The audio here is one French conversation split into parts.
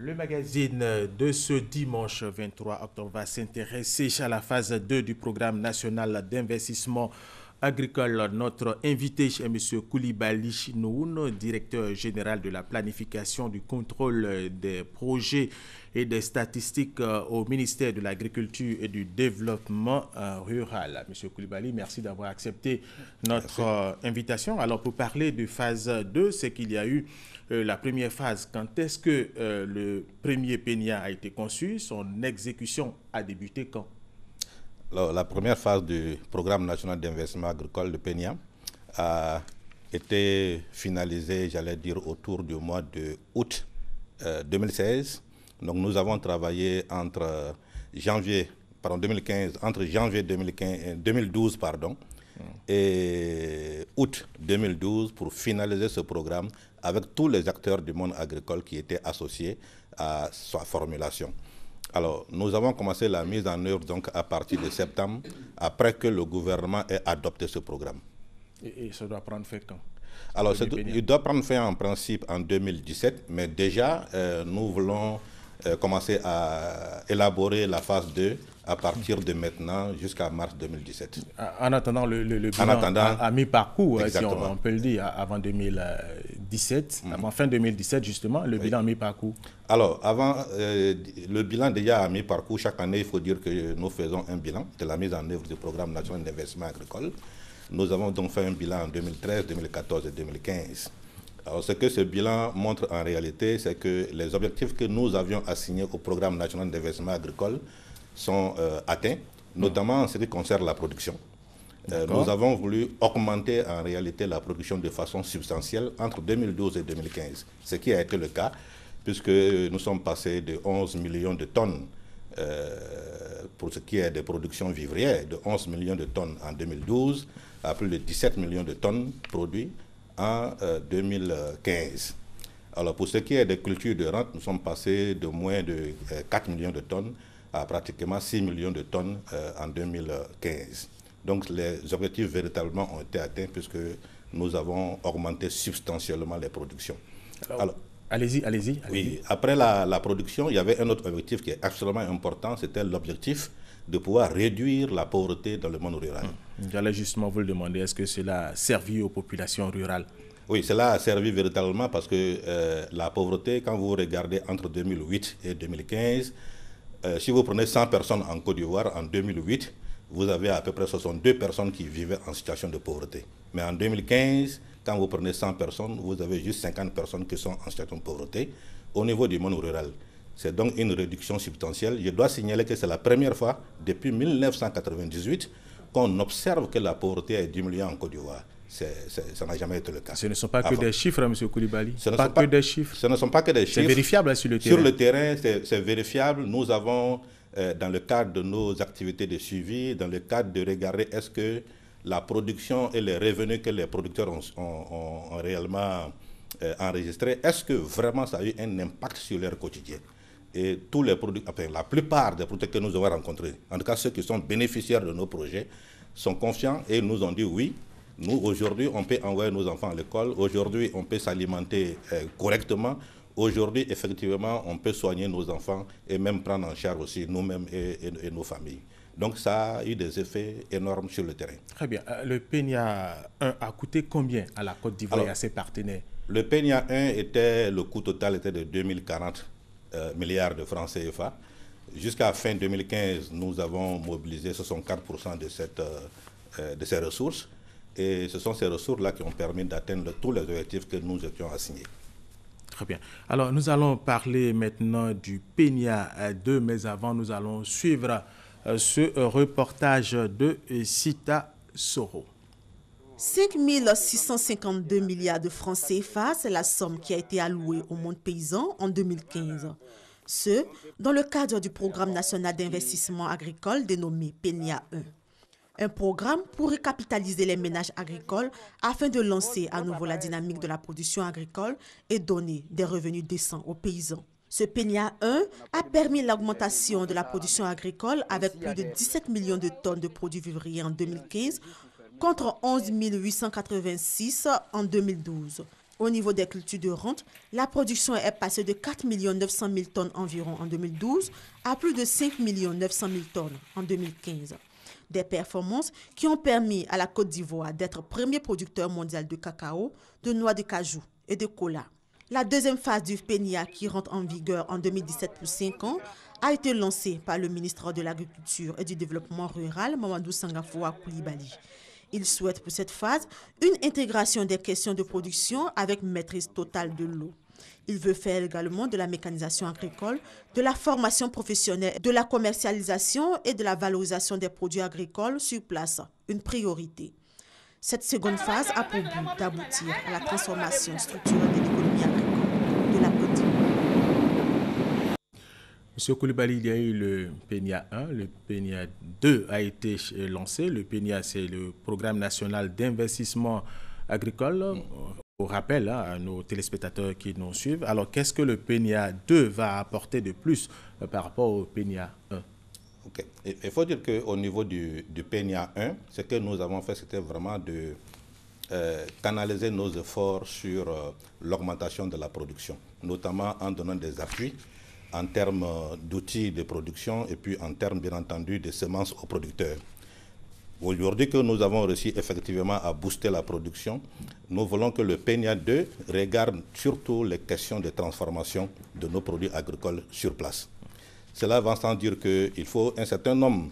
Le magazine de ce dimanche 23 octobre va s'intéresser à la phase 2 du programme national d'investissement agricole. Notre invité est M. Koulibaly Noun, directeur général de la planification, du contrôle des projets et des statistiques au ministère de l'Agriculture et du Développement rural. M. Koulibaly, merci d'avoir accepté notre invitation. Alors, pour parler de phase 2, c'est qu'il y a eu la première phase. Quand est-ce que le premier PENIA a été conçu? Son exécution a débuté quand? Alors, la première phase du programme national d'investissement agricole, le PENIA, a été finalisée, j'allais dire, autour du mois de août 2016. Donc, nous avons travaillé entre janvier 2012 et août 2012 pour finaliser ce programme avec tous les acteurs du monde agricole qui étaient associés à sa formulation. Alors, nous avons commencé la mise en œuvre donc à partir de septembre, après que le gouvernement ait adopté ce programme. Et ça doit prendre fin quand? Alors, il doit prendre fin en principe en 2017, mais déjà, nous voulons commencer à élaborer la phase 2 à partir de maintenant jusqu'à mars 2017. En attendant, le bilan à mi-parcours, si on peut le dire, avant 2017, avant fin 2017 justement, le bilan à mi-parcours. Alors, avant le bilan déjà à mi-parcours, chaque année, il faut dire que nous faisons un bilan de la mise en œuvre du programme national d'investissement agricole. Nous avons donc fait un bilan en 2013, 2014 et 2015. Alors, ce que ce bilan montre en réalité, c'est que les objectifs que nous avions assignés au programme national d'investissement agricole sont atteints, notamment en ce qui concerne la production. Nous avons voulu augmenter en réalité la production de façon substantielle entre 2012 et 2015, ce qui a été le cas, puisque nous sommes passés de 11 millions de tonnes pour ce qui est des productions vivrières, de 11 millions de tonnes en 2012 à plus de 17 millions de tonnes produites en 2015. Alors pour ce qui est des cultures de rente, nous sommes passés de moins de 4 millions de tonnes à pratiquement 6 millions de tonnes en 2015. Donc les objectifs véritablement ont été atteints puisque nous avons augmenté substantiellement les productions. Alors allez-y. Oui, après la production, il y avait un autre objectif qui est absolument important, c'était l'objectif de pouvoir réduire la pauvreté dans le monde rural. J'allais justement vous le demander, est-ce que cela a servi aux populations rurales? Oui, cela a servi véritablement parce que la pauvreté, quand vous regardez entre 2008 et 2015, si vous prenez 100 personnes en Côte d'Ivoire, en 2008, vous avez à peu près 62 personnes qui vivaient en situation de pauvreté. Mais en 2015, quand vous prenez 100 personnes, vous avez juste 50 personnes qui sont en situation de pauvreté au niveau du monde rural. C'est donc une réduction substantielle. Je dois signaler que c'est la première fois depuis 1998 qu'on observe que la pauvreté est diminuée en Côte d'Ivoire. Ça n'a jamais été le cas. Ce ne sont pas que des chiffres, M. Koulibaly. Ce ne sont pas que des chiffres. C'est vérifiable sur le terrain. Sur le terrain, c'est vérifiable. Nous avons, dans le cadre de nos activités de suivi, dans le cadre de regarder est-ce que la production et les revenus que les producteurs ont réellement enregistrés, est-ce que vraiment ça a eu un impact sur leur quotidien? Et tous les producteurs, enfin, la plupart des producteurs que nous avons rencontrés, en tout cas ceux qui sont bénéficiaires de nos projets, sont confiants et nous ont dit oui. Nous, aujourd'hui, on peut envoyer nos enfants à l'école. Aujourd'hui, on peut s'alimenter correctement. Aujourd'hui, effectivement, on peut soigner nos enfants et même prendre en charge aussi nous-mêmes et nos familles. Donc, ça a eu des effets énormes sur le terrain. Très bien. Le PENIA 1 a coûté combien à la Côte d'Ivoire et à ses partenaires? Le PENIA 1, le coût total était de 2040 milliards de francs CFA. Jusqu'à fin 2015, nous avons mobilisé 64% de ces ressources. Et ce sont ces ressources-là qui ont permis d'atteindre tous les objectifs que nous étions assignés. Très bien. Alors, nous allons parler maintenant du PENIA 2, mais avant, nous allons suivre ce reportage de Sita Soro. 5 652 milliards de francs CFA, c'est la somme qui a été allouée au monde paysan en 2015. Ce, dans le cadre du programme national d'investissement agricole dénommé PENIA 1. Un programme pour recapitaliser les ménages agricoles afin de lancer à nouveau la dynamique de la production agricole et donner des revenus décents aux paysans. Ce PENIA 1 a permis l'augmentation de la production agricole avec plus de 17 millions de tonnes de produits vivriers en 2015 contre 11 886 en 2012. Au niveau des cultures de rente, la production est passée de 4 900 000 tonnes environ en 2012 à plus de 5 900 000 tonnes en 2015. Des performances qui ont permis à la Côte d'Ivoire d'être premier producteur mondial de cacao, de noix de cajou et de cola. La deuxième phase du PNIA, qui rentre en vigueur en 2017 pour 5 ans, a été lancée par le ministre de l'Agriculture et du Développement rural, Mamadou Sangafoua Coulibaly. Il souhaite pour cette phase une intégration des questions de production avec maîtrise totale de l'eau. Il veut faire également de la mécanisation agricole, de la formation professionnelle, de la commercialisation et de la valorisation des produits agricoles sur place, une priorité. Cette seconde phase a pour but d'aboutir à la transformation structurelle de l'économie agricole de la Côte d'Ivoire. Monsieur Coulibaly, il y a eu le PNIA 1, le PNIA 2 a été lancé. Le PNIA, c'est le Programme national d'investissement agricole. Au rappel à nos téléspectateurs qui nous suivent. Alors, qu'est-ce que le PNIA 2 va apporter de plus par rapport au PNIA 1? Okay. Il faut dire qu'au niveau du PNIA 1, ce que nous avons fait, c'était vraiment de canaliser nos efforts sur l'augmentation de la production, notamment en donnant des appuis en termes d'outils de production et puis en termes, bien entendu, de semences aux producteurs. Aujourd'hui que nous avons réussi effectivement à booster la production, nous voulons que le PNIA 2 regarde surtout les questions de transformation de nos produits agricoles sur place. Cela va sans dire qu'il faut un certain nombre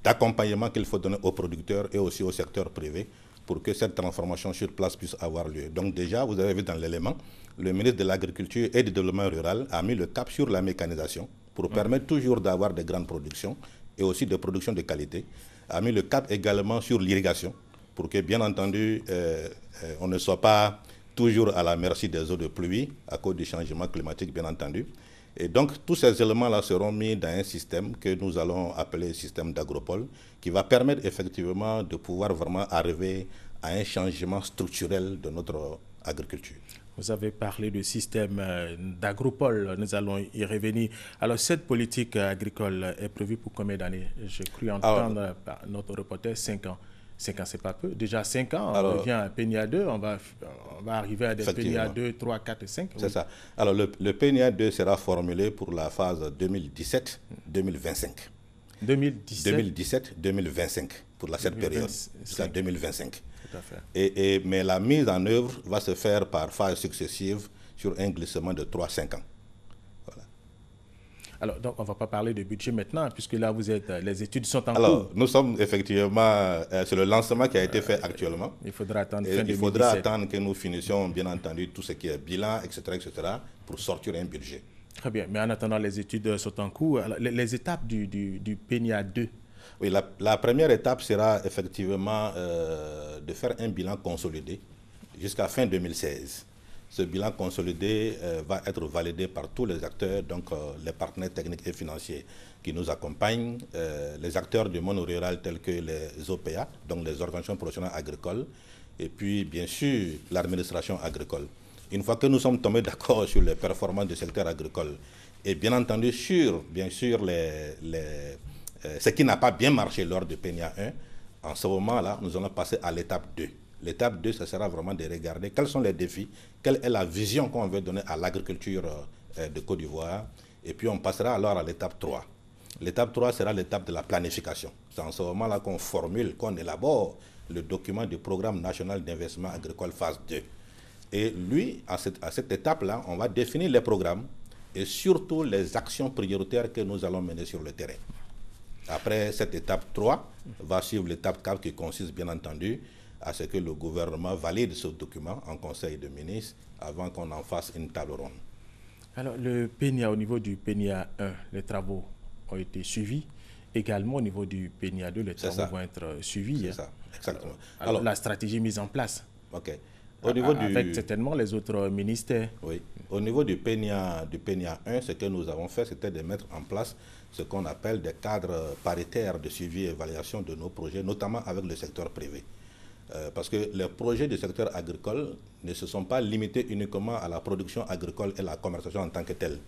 d'accompagnements qu'il faut donner aux producteurs et aussi au secteur privé pour que cette transformation sur place puisse avoir lieu. Donc déjà, vous avez vu dans l'élément, le ministre de l'Agriculture et du Développement rural a mis le cap sur la mécanisation pour permettre toujours d'avoir de grandes productions et aussi de productions de qualité, a mis le cap également sur l'irrigation pour que, bien entendu, on ne soit pas toujours à la merci des eaux de pluie à cause du changement climatique, bien entendu. Et donc, tous ces éléments-là seront mis dans un système que nous allons appeler système d'agropole, qui va permettre effectivement de pouvoir vraiment arriver à un changement structurel de notre agriculture. Vous avez parlé de système d'agropole, nous allons y revenir. Alors, cette politique agricole est prévue pour combien d'années? J'ai cru entendre par notre reporter 5 ans. 5 ans, c'est pas peu. Déjà 5 ans, on revient à PNIA 2, on va arriver à des PNIA 2, 3, 4 et 5. C'est ça. Alors, le PNIA 2 sera formulé pour la phase 2017-2025. 2017-2025, pour cette période, jusqu'à 2025. Tout à fait. Mais la mise en œuvre va se faire par phases successives sur un glissement de 3-5 ans. Voilà. Alors, donc, on ne va pas parler de budget maintenant, puisque là, les études sont en cours. Alors, nous sommes effectivement, c'est le lancement qui a été fait actuellement. Il faudra attendre fin 2017. Il faudra attendre que nous finissions, bien entendu, tout ce qui est bilan, etc., pour sortir un budget. Très bien, mais en attendant, les études sont en cours. Alors, les étapes du PNIA 2. Oui, la première étape sera effectivement de faire un bilan consolidé jusqu'à fin 2016. Ce bilan consolidé va être validé par tous les acteurs, donc les partenaires techniques et financiers qui nous accompagnent, les acteurs du monde rural tels que les OPA, donc les organisations professionnelles agricoles, et puis bien sûr l'administration agricole. Une fois que nous sommes tombés d'accord sur les performances du secteur agricole et bien entendu sur ce qui n'a pas bien marché lors du PNIA 1, en ce moment-là, nous allons passer à l'étape 2. L'étape 2, ce sera vraiment de regarder quels sont les défis, quelle est la vision qu'on veut donner à l'agriculture de Côte d'Ivoire, et puis on passera alors à l'étape 3. L'étape 3 sera l'étape de la planification. C'est en ce moment-là qu'on formule, qu'on élabore le document du Programme national d'investissement agricole phase 2. Et lui, à cette étape-là, on va définir les programmes et surtout les actions prioritaires que nous allons mener sur le terrain. Après cette étape 3, va suivre l'étape 4 qui consiste bien entendu à ce que le gouvernement valide ce document en conseil de ministres avant qu'on en fasse une table ronde. Alors le PNIA, au niveau du PNIA 1, les travaux ont été suivis. Également au niveau du PNIA 2, les travaux vont être suivis. C'est ça, exactement. Alors la stratégie mise en place. Ok. Avec certainement les autres ministères. Oui. Au niveau du PNIA 1, ce que nous avons fait, c'était de mettre en place ce qu'on appelle des cadres paritaires de suivi et évaluation de nos projets, notamment avec le secteur privé. Parce que les projets du secteur agricole ne se sont pas limités uniquement à la production agricole et la commercialisation en tant que telle.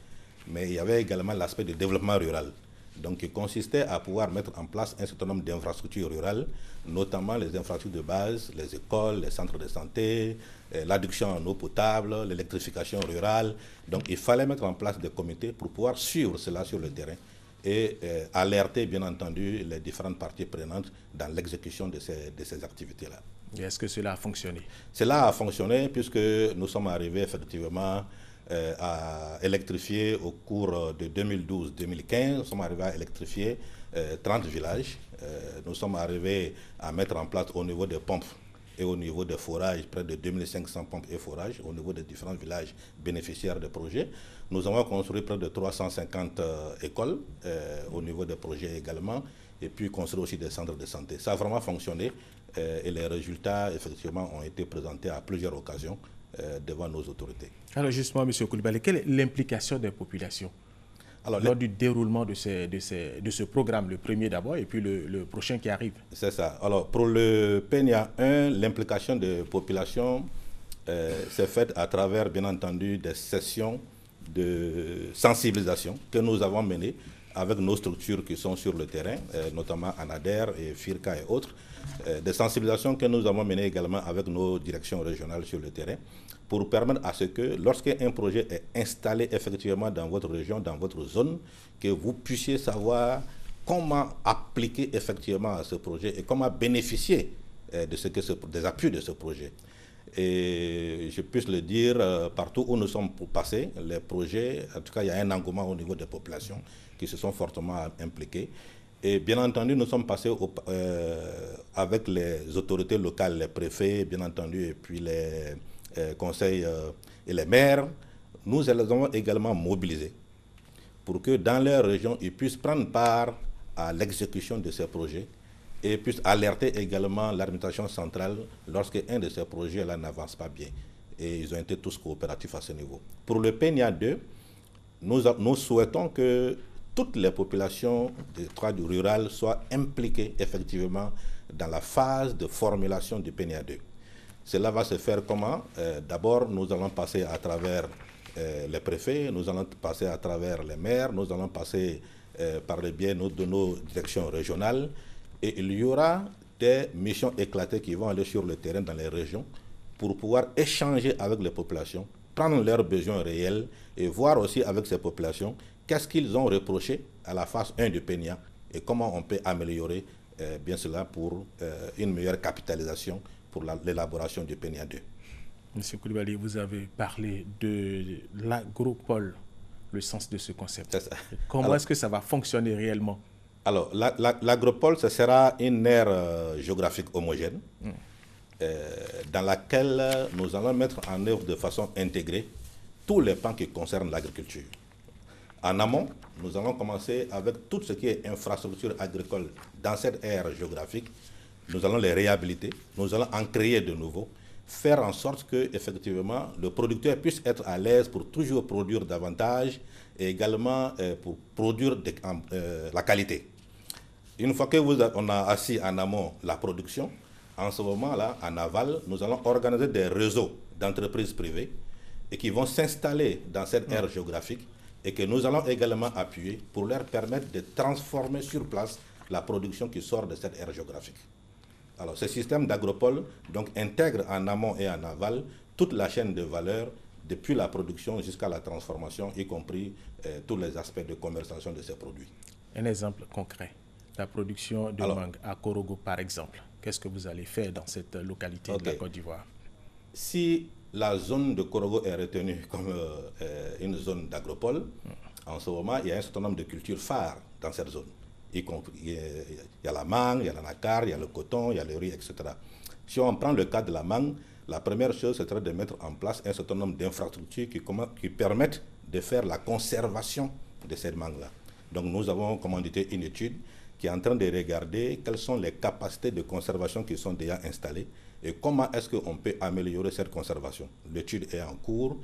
Mais il y avait également l'aspect du développement rural. donc qui consistait à pouvoir mettre en place un certain nombre d'infrastructures rurales, notamment les infrastructures de base, les écoles, les centres de santé, l'adduction en eau potable, l'électrification rurale. Donc il fallait mettre en place des comités pour pouvoir suivre cela sur le terrain et alerter bien entendu les différentes parties prenantes dans l'exécution de ces activités-là. Et est-ce que cela a fonctionné? Cela a fonctionné puisque nous sommes arrivés effectivement à électrifier au cours de 2012-2015, nous sommes arrivés à électrifier 30 villages. Nous sommes arrivés à mettre en place au niveau des pompes et au niveau des forages, près de 2500 pompes et forages au niveau des différents villages bénéficiaires des projets. Nous avons construit près de 350 écoles au niveau des projets également, et puis construit aussi des centres de santé. Ça a vraiment fonctionné et les résultats, effectivement, ont été présentés à plusieurs occasions devant nos autorités. Alors justement, M. Coulibaly, quelle est l'implication des populations lors du déroulement de ce programme, le premier d'abord et puis le prochain qui arrive? C'est ça. Alors pour le PNIA 1, l'implication des populations s'est faite à travers, bien entendu, des sessions de sensibilisation que nous avons menées avec nos structures qui sont sur le terrain, notamment ANADER et FIRCA et autres, des sensibilisations que nous avons menées également avec nos directions régionales sur le terrain, pour permettre à ce que, lorsqu'un projet est installé effectivement dans votre région, dans votre zone, que vous puissiez savoir comment appliquer effectivement à ce projet et comment bénéficier des appuis de ce projet. Et je puisse le dire, partout où nous sommes passés, les projets, en tout cas il y a un engouement au niveau des populations qui se sont fortement impliquées. Et bien entendu, nous sommes passés avec les autorités locales, les préfets, bien entendu, et puis les conseils et les maires. Nous les avons également mobilisés pour que dans leur région, ils puissent prendre part à l'exécution de ces projets et puissent alerter également l'administration centrale lorsqu'un de ces projets-là n'avance pas bien. Et ils ont été tous coopératifs à ce niveau. Pour le PNIA 2, nous souhaitons que toutes les populations des territoires rurales soient impliquées effectivement dans la phase de formulation du PNIA 2. Cela va se faire comment? D'abord, nous allons passer à travers les préfets, nous allons passer à travers les maires, nous allons passer par le biais de nos directions régionales, et il y aura des missions éclatées qui vont aller sur le terrain dans les régions pour pouvoir échanger avec les populations, prendre leurs besoins réels et voir aussi avec ces populations qu'est-ce qu'ils ont reproché à la phase 1 du PNIA et comment on peut améliorer bien cela pour une meilleure capitalisation pour l'élaboration du PNIA 2. Monsieur Coulibaly, vous avez parlé de l'agropole, le sens de ce concept. Comment est-ce que ça va fonctionner réellement? Alors, l'agropole, ce sera une aire géographique homogène dans laquelle nous allons mettre en œuvre de façon intégrée tous les pans qui concernent l'agriculture. En amont, nous allons commencer avec tout ce qui est infrastructure agricole dans cette aire géographique. Nous allons les réhabiliter, nous allons en créer de nouveaux, faire en sorte que effectivement le producteur puisse être à l'aise pour toujours produire davantage et également pour produire la qualité. Une fois que on a assis en amont la production, en ce moment-là, en aval, nous allons organiser des réseaux d'entreprises privées et qui vont s'installer dans cette aire géographique et que nous allons également appuyer pour leur permettre de transformer sur place la production qui sort de cette aire géographique. Alors, ce système d'agropole donc intègre en amont et en aval toute la chaîne de valeur depuis la production jusqu'à la transformation, y compris tous les aspects de commercialisation de ces produits. Un exemple concret, la production de mangue à Korogo par exemple. Qu'est-ce que vous allez faire dans cette localité de la Côte d'Ivoire? Si la zone de Korogo est retenue comme une zone d'agropole, en ce moment, il y a un certain nombre de cultures phares dans cette zone. Il y a la mangue, il y a l'anacarde, il y a le coton, il y a le riz, etc. Si on prend le cas de la mangue, la première chose, c'est de mettre en place un certain nombre d'infrastructures qui permettent de faire la conservation de cette mangue-là. Donc nous avons commandité une étude qui est en train de regarder quelles sont les capacités de conservation qui sont déjà installées et comment est-ce qu'on peut améliorer cette conservation. L'étude est en cours.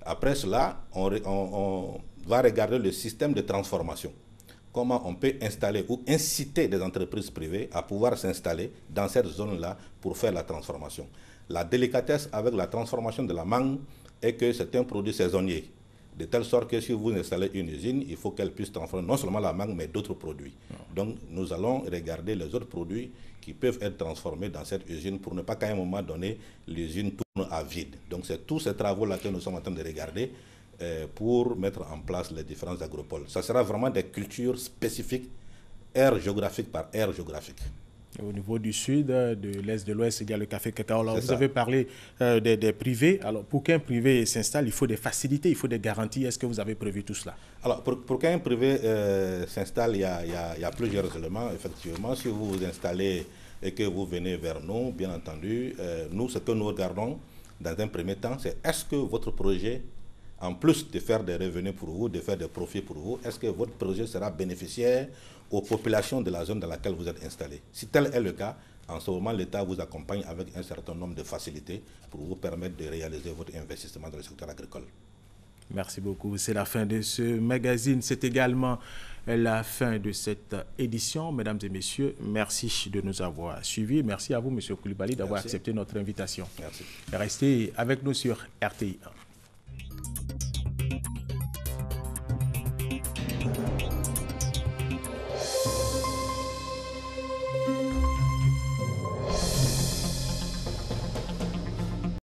Après cela, on va regarder le système de transformation. Comment on peut installer ou inciter des entreprises privées à pouvoir s'installer dans cette zone-là pour faire la transformation. La délicatesse avec la transformation de la mangue est que c'est un produit saisonnier. de telle sorte que si vous installez une usine, il faut qu'elle puisse transformer non seulement la mangue, mais d'autres produits. Donc, nous allons regarder les autres produits qui peuvent être transformés dans cette usine pour ne pas qu'à un moment donné, l'usine tourne à vide. Donc, c'est tous ces travaux-là que nous sommes en train de regarder pour mettre en place les différents agropoles. Ça sera vraiment des cultures spécifiques, aire géographique par aire géographique. Au niveau du sud, de l'est, de l'ouest, il y a le café cacao. Alors, vous avez parlé des privés. Alors, pour qu'un privé s'installe, il faut des facilités, il faut des garanties. Est-ce que vous avez prévu tout cela? Alors, pour qu'un privé s'installe, il y a plusieurs éléments. Effectivement, si vous vous installez et que vous venez vers nous, bien entendu, nous, ce que nous regardons dans un premier temps, c'est est-ce que votre projet, en plus de faire des revenus pour vous, de faire des profits pour vous, est-ce que votre projet sera bénéficiaire aux populations de la zone dans laquelle vous êtes installé? Si tel est le cas, en ce moment, l'État vous accompagne avec un certain nombre de facilités pour vous permettre de réaliser votre investissement dans le secteur agricole. Merci beaucoup. C'est la fin de ce magazine. C'est également la fin de cette édition. Mesdames et messieurs, merci de nous avoir suivis. Merci à vous, M. Coulibaly, d'avoir accepté notre invitation. Merci. Restez avec nous sur RTI1.